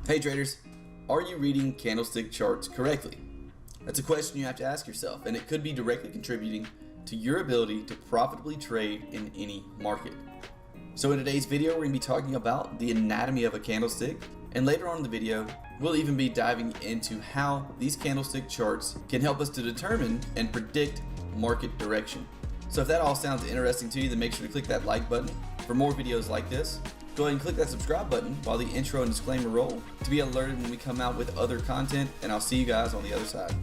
Hey traders, are you reading candlestick charts correctly? That's a question you have to ask yourself, and it could be directly contributing to your ability to profitably trade in any market. So in today's video, we're going to be talking about the anatomy of a candlestick, and later on in the video, we'll even be diving into how these candlestick charts can help us to determine and predict market direction. So if that all sounds interesting to you, then make sure to click that like button for more videos like this. Go ahead and click that subscribe button while the intro and disclaimer roll to be alerted when we come out with other content, and I'll see you guys on the other side.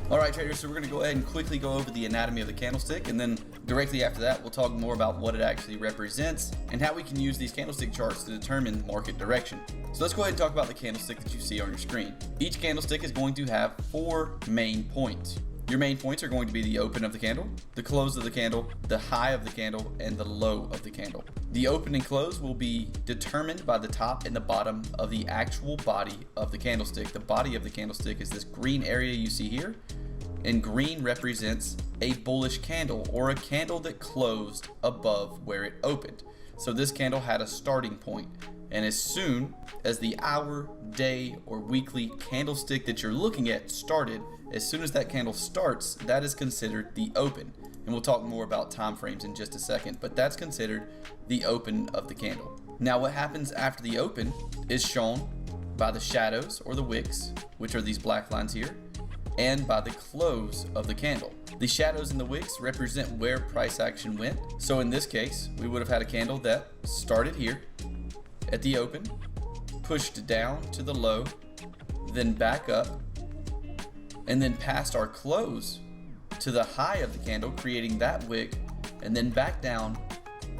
Alright traders, so we're going to go ahead and quickly go over the anatomy of the candlestick, and then directly after that we'll talk more about what it actually represents and how we can use these candlestick charts to determine market direction. So let's go ahead and talk about the candlestick that you see on your screen. Each candlestick is going to have 4 main points. Your main points are going to be the open of the candle, the close of the candle, the high of the candle, and the low of the candle. The open and close will be determined by the top and the bottom of the actual body of the candlestick. The body of the candlestick is this green area you see here, and green represents a bullish candle, or a candle that closed above where it opened. So this candle had a starting point, and as soon as the hour, day, or weekly candlestick that you're looking at started, as soon as that candle starts, that is considered the open. And we'll talk more about time frames in just a second, but that's considered the open of the candle. Now what happens after the open is shown by the shadows or the wicks, which are these black lines here, and by the close of the candle. The shadows and the wicks represent where price action went. So in this case, we would have had a candle that started here at the open, pushed down to the low, then back up, and then past our close to the high of the candle, creating that wick, and then back down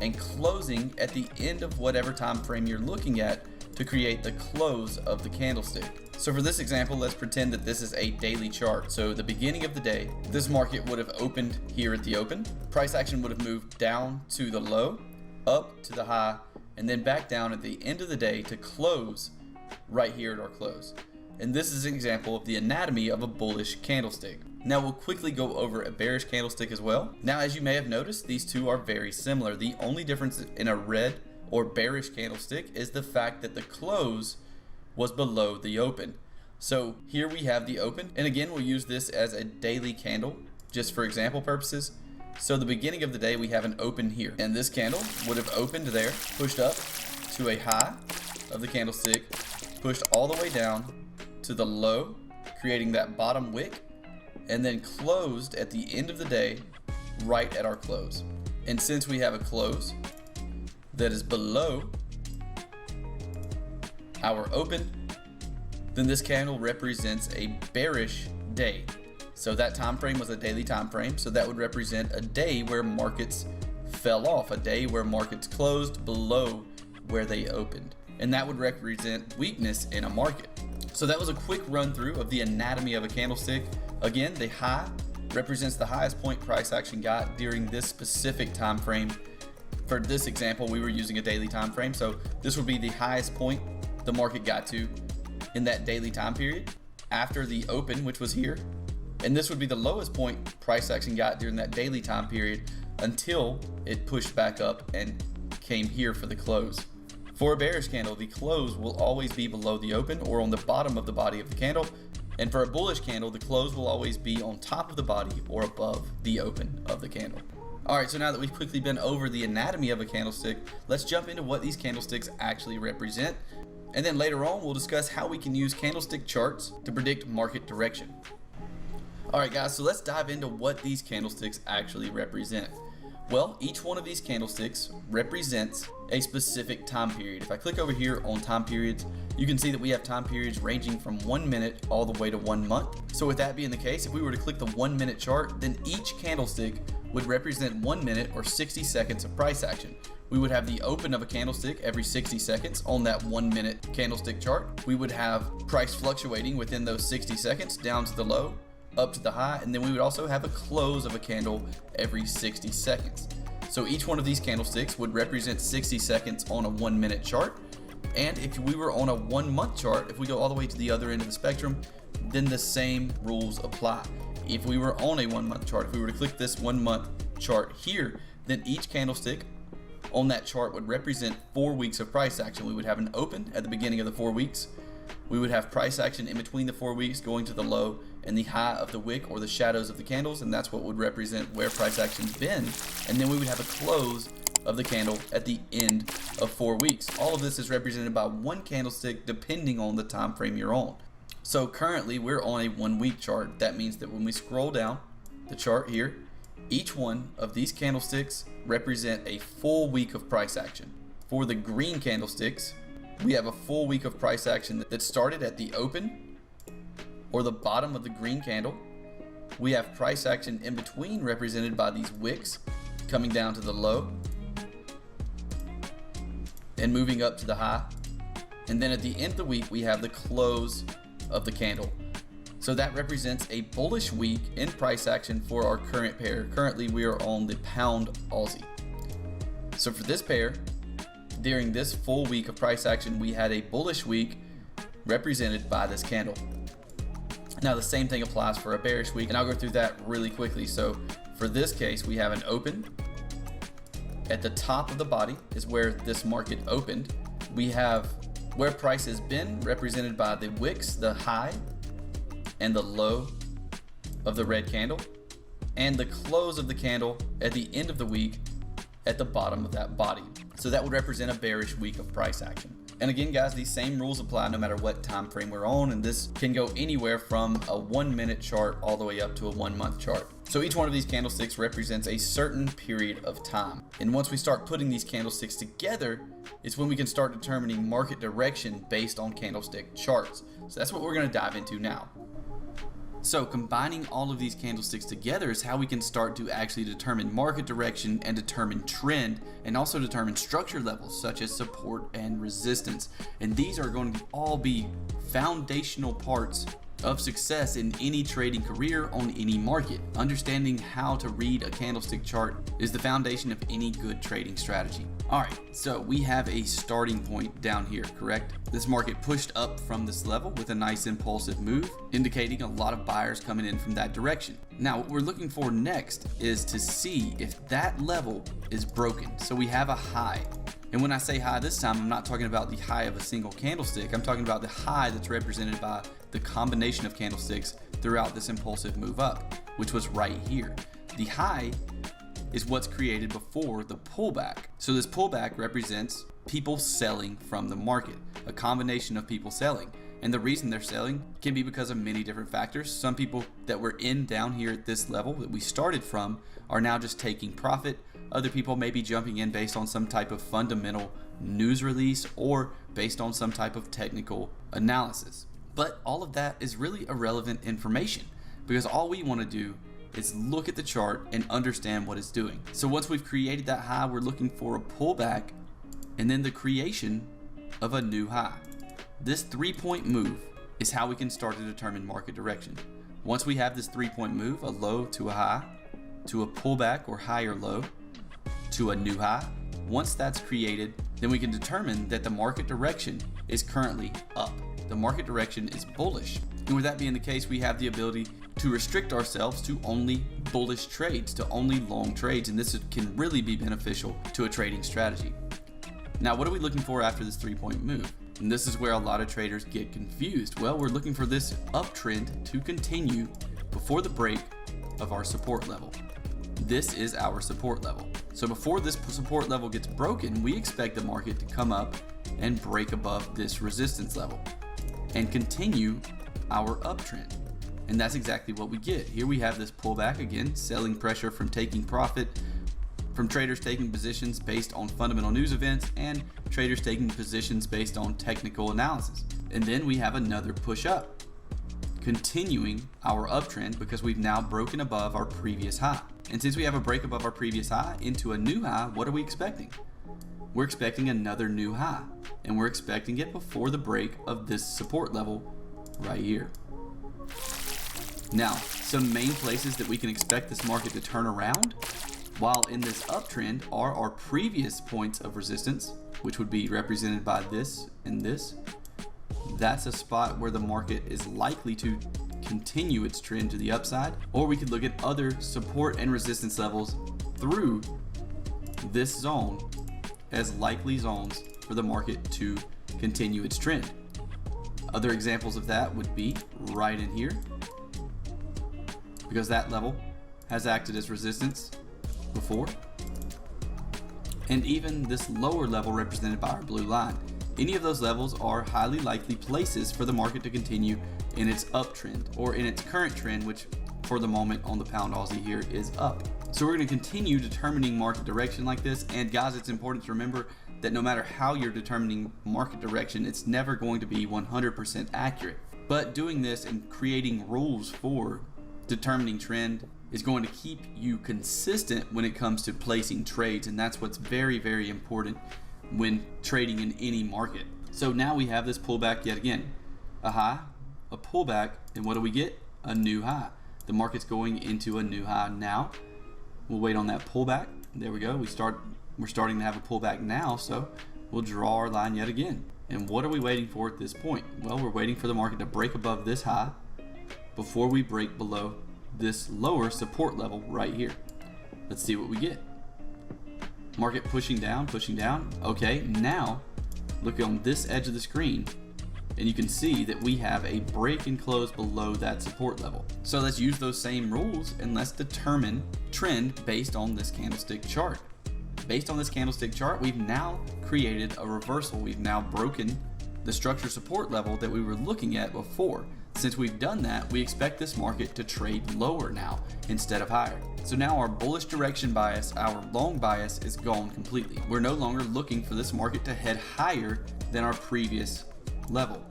and closing at the end of whatever time frame you're looking at to create the close of the candlestick. So for this example, let's pretend that this is a daily chart. So the beginning of the day, this market would have opened here at the open. Price action would have moved down to the low, up to the high, and then back down at the end of the day to close right here at our close. And this is an example of the anatomy of a bullish candlestick. Now we'll quickly go over a bearish candlestick as well. Now as you may have noticed, these two are very similar. The only difference in a red or bearish candlestick is the fact that the close was below the open. So here we have the open, and again we'll use this as a daily candle just for example purposes. So the beginning of the day we have an open here, and this candle would have opened there, pushed up to a high of the candlestick, pushed all the way down to the low, creating that bottom wick, and then closed at the end of the day right at our close. And since we have a close that is below our open, then this candle represents a bearish day. So that time frame was a daily time frame, so that would represent a day where markets fell off, a day where markets closed below where they opened, and that would represent weakness in a market. So that was a quick run through of the anatomy of a candlestick. Again, the high represents the highest point price action got during this specific time frame. For this example, we were using a daily time frame, so this would be the highest point the market got to in that daily time period after the open, which was here, and this would be the lowest point price action got during that daily time period until it pushed back up and came here for the close. For a bearish candle, the close will always be below the open or on the bottom of the body of the candle, and for a bullish candle, the close will always be on top of the body or above the open of the candle. Alright, so now that we've quickly been over the anatomy of a candlestick, let's jump into what these candlesticks actually represent. And then later on, we'll discuss how we can use candlestick charts to predict market direction. Alright guys, so let's dive into what these candlesticks actually represent. Well, each one of these candlesticks represents a specific time period. If I click over here on time periods, you can see that we have time periods ranging from 1 minute all the way to 1 month. So with that being the case, if we were to click the 1 minute chart, then each candlestick would represent 1 minute or 60 seconds of price action. We would have the open of a candlestick every 60 seconds on that 1 minute candlestick chart. We would have price fluctuating within those 60 seconds down to the low, up to the high, and then we would also have a close of a candle every 60 seconds. So each one of these candlesticks would represent 60 seconds on a 1 minute chart. And if we were on a 1 month chart, if we go all the way to the other end of the spectrum, then the same rules apply. If we were on a 1 month chart, if we were to click this 1 month chart here, then each candlestick on that chart would represent 4 weeks of price action. We would have an open at the beginning of the 4 weeks. We would have price action in between the 4 weeks going to the low and the high of the wick or the shadows of the candles, and that's what would represent where price action's been. And then we would have a close of the candle at the end of 4 weeks. All of this is represented by one candlestick depending on the time frame you're on. So currently we're on a 1 week chart. That means that when we scroll down the chart here, each one of these candlesticks represent a full week of price action. For the green candlesticks, we have a full week of price action that started at the open or the bottom of the green candle. We have price action in between represented by these wicks coming down to the low and moving up to the high. And then at the end of the week, we have the close of the candle. So that represents a bullish week in price action for our current pair. Currently, we are on the pound Aussie. So for this pair, during this full week of price action, we had a bullish week represented by this candle. Now the same thing applies for a bearish week, and I'll go through that really quickly. So for this case, we have an open. At the top of the body is where this market opened. We have where price has been represented by the wicks, the high and the low of the red candle, and the close of the candle at the end of the week at the bottom of that body. So that would represent a bearish week of price action. And again, guys, these same rules apply no matter what time frame we're on, and this can go anywhere from a 1 minute chart all the way up to a 1 month chart. So each one of these candlesticks represents a certain period of time. And once we start putting these candlesticks together, it's when we can start determining market direction based on candlestick charts. So that's what we're going to dive into now. So combining all of these candlesticks together is how we can start to actually determine market direction and determine trend, and also determine structure levels such as support and resistance. And these are going to all be foundational parts of success in any trading career on any market. Understanding how to read a candlestick chart is the foundation of any good trading strategy. All right, so we have a starting point down here, correct? This market pushed up from this level with a nice impulsive move, indicating a lot of buyers coming in from that direction. Now, what we're looking for next is to see if that level is broken. So we have a high. And when I say high this time, I'm not talking about the high of a single candlestick. I'm talking about the high that's represented by the combination of candlesticks throughout this impulsive move up, which was right here. The high is what's created before the pullback. So this pullback represents people selling from the market, a combination of people selling. And the reason they're selling can be because of many different factors. Some people that were in down here at this level that we started from are now just taking profit. Other people may be jumping in based on some type of fundamental news release or based on some type of technical analysis. But all of that is really irrelevant information, because all we want to do is look at the chart and understand what it's doing. So once we've created that high, we're looking for a pullback and then the creation of a new high. This 3-point move is how we can start to determine market direction. Once we have this 3-point move, a low to a high, to a pullback or higher low, to a new high, once that's created, then we can determine that the market direction is currently up. The market direction is bullish. And with that being the case, we have the ability to restrict ourselves to only bullish trades, to only long trades, and this can really be beneficial to a trading strategy. Now, what are we looking for after this 3-point move? And this is where a lot of traders get confused. Well, we're looking for this uptrend to continue before the break of our support level. This is our support level. So before this support level gets broken, we expect the market to come up and break above this resistance level and continue our uptrend. And that's exactly what we get. Here we have this pullback again, selling pressure from taking profit, from traders taking positions based on fundamental news events and traders taking positions based on technical analysis. And then we have another push up, continuing our uptrend because we've now broken above our previous high. And since we have a break above our previous high into a new high, what are we expecting? We're expecting another new high, and we're expecting it before the break of this support level right here. Now, some main places that we can expect this market to turn around while in this uptrend are our previous points of resistance, which would be represented by this and this, That's a spot where the market is likely to continue its trend to the upside, or we could look at other support and resistance levels through this zone as likely zones for the market to continue its trend. Other examples of that would be right in here, because that level has acted as resistance before, and even this lower level represented by our blue line. Any of those levels are highly likely places for the market to continue in its uptrend, or in its current trend, which for the moment on the pound Aussie here is up. So we're going to continue determining market direction like this. And guys, it's important to remember that no matter how you're determining market direction, it's never going to be 100% accurate. But doing this and creating rules for determining trend is going to keep you consistent when it comes to placing trades. And that's what's very, very important when trading in any market. So now we have this pullback yet again, a high, a pullback, and what do we get? A new high. The market's going into a new high now. We'll wait on that pullback. There we go. We're starting to have a pullback now, so we'll draw our line yet again. And what are we waiting for at this point? Well, we're waiting for the market to break above this high before we break below this lower support level right here. Let's see what we get. Market pushing down, pushing down. Okay, now look on this edge of the screen, and you can see that we have a break and close below that support level. So let's use those same rules and let's determine trend based on this candlestick chart. Based on this candlestick chart, we've now created a reversal. We've now broken the structure support level that we were looking at before. Since we've done that, we expect this market to trade lower now instead of higher. So now our bullish direction bias, our long bias, is gone completely. We're no longer looking for this market to head higher than our previous level.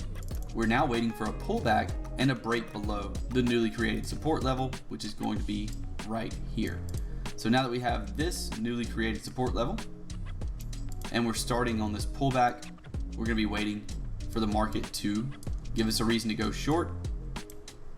We're now waiting for a pullback and a break below the newly created support level, which is going to be right here. So now that we have this newly created support level and we're starting on this pullback, we're going to be waiting for the market to give us a reason to go short,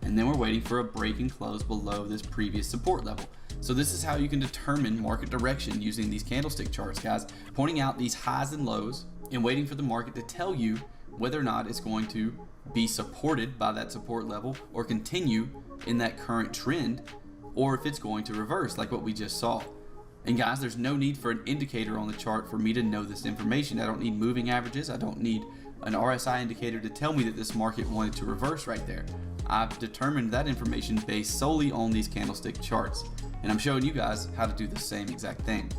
and then we're waiting for a break and close below this previous support level. So this is how you can determine market direction using these candlestick charts, guys, pointing out these highs and lows and waiting for the market to tell you whether or not it's going to be supported by that support level or continue in that current trend, or if it's going to reverse like what we just saw. And guys, there's no need for an indicator on the chart for me to know this information. I don't need moving averages. I don't need an RSI indicator to tell me that this market wanted to reverse right there. I've determined that information based solely on these candlestick charts, and I'm showing you guys how to do the same exact thing.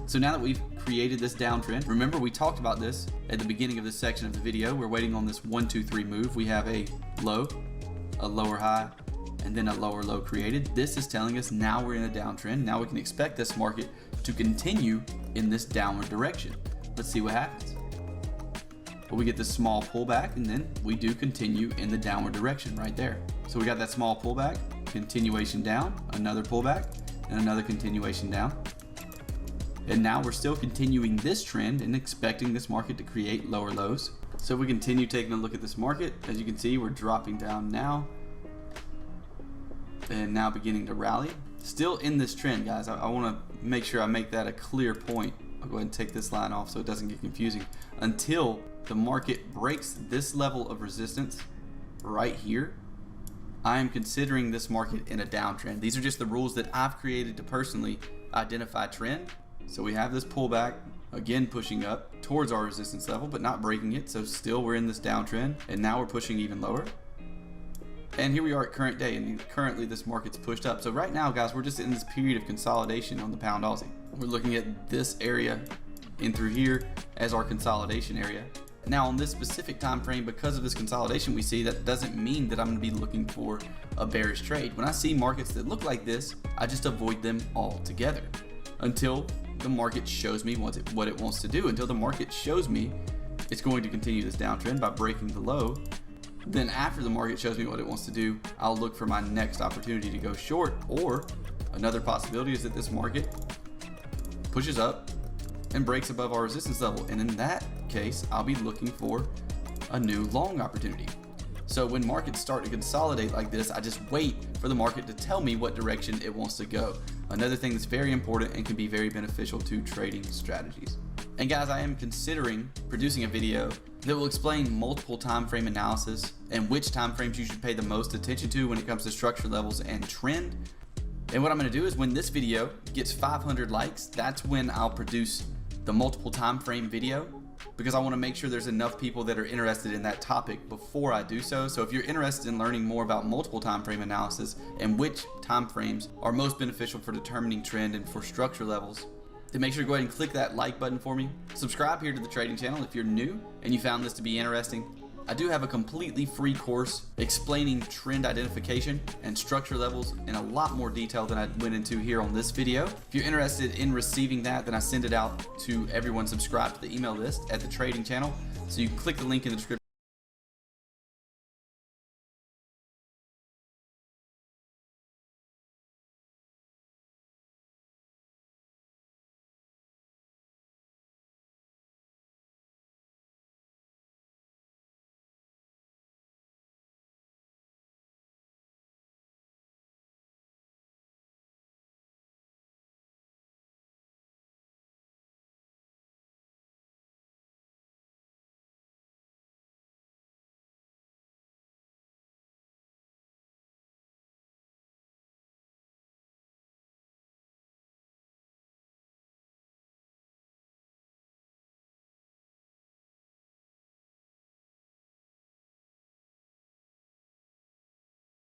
So now that we've created this downtrend, remember we talked about this at the beginning of this section of the video. We're waiting on this 1, 2, 3 move. We have a low, a lower high, and then a lower low created. This is telling us now we're in a downtrend. Now we can expect this market to continue in this downward direction. Let's see what happens. But we get this small pullback, and then we do continue in the downward direction right there. So we got that small pullback, continuation down, another pullback, and another continuation down. And now we're still continuing this trend and expecting this market to create lower lows. So if we continue taking a look at this market, as you can see, we're dropping down now and now beginning to rally. Still in this trend, guys. I want to make sure I make that a clear point. I'll go ahead and take this line off so it doesn't get confusing. Until the market breaks this level of resistance right here, I am considering this market in a downtrend. These are just the rules that I've created to personally identify trend. So we have this pullback, again pushing up towards our resistance level, but not breaking it. So still we're in this downtrend, and now we're pushing even lower. And here we are at current day, and currently this market's pushed up. So right now, guys, we're just in this period of consolidation on the pound Aussie. We're looking at this area in through here as our consolidation area. Now on this specific time frame, because of this consolidation we see, that doesn't mean that I'm going to be looking for a bearish trade. When I see markets that look like this, I just avoid them altogether until the market shows me what it wants to do. Until the market shows me it's going to continue this downtrend by breaking the low, then after the market shows me what it wants to do, I'll look for my next opportunity to go short. Or another possibility is that this market pushes up and breaks above our resistance level, and in that case I'll be looking for a new long opportunity. So when markets start to consolidate like this, I just wait for the market to tell me what direction it wants to go. Another thing that's very important and can be very beneficial to trading strategies. And guys, I am considering producing a video that will explain multiple time frame analysis and which time frames you should pay the most attention to when it comes to structure levels and trend. And what I'm going to do is when this video gets 500 likes, that's when I'll produce the multiple time frame video, because I want to make sure there's enough people that are interested in that topic before I do so. So if you're interested in learning more about multiple time frame analysis and which time frames are most beneficial for determining trend and for structure levels, then make sure to go ahead and click that like button for me. Subscribe here to the trading channel if you're new and you found this to be interesting. I do have a completely free course explaining trend identification and structure levels in a lot more detail than I went into here on this video. If you're interested in receiving that, then I send it out to everyone subscribed to the email list at the trading channel. So you can click the link in the description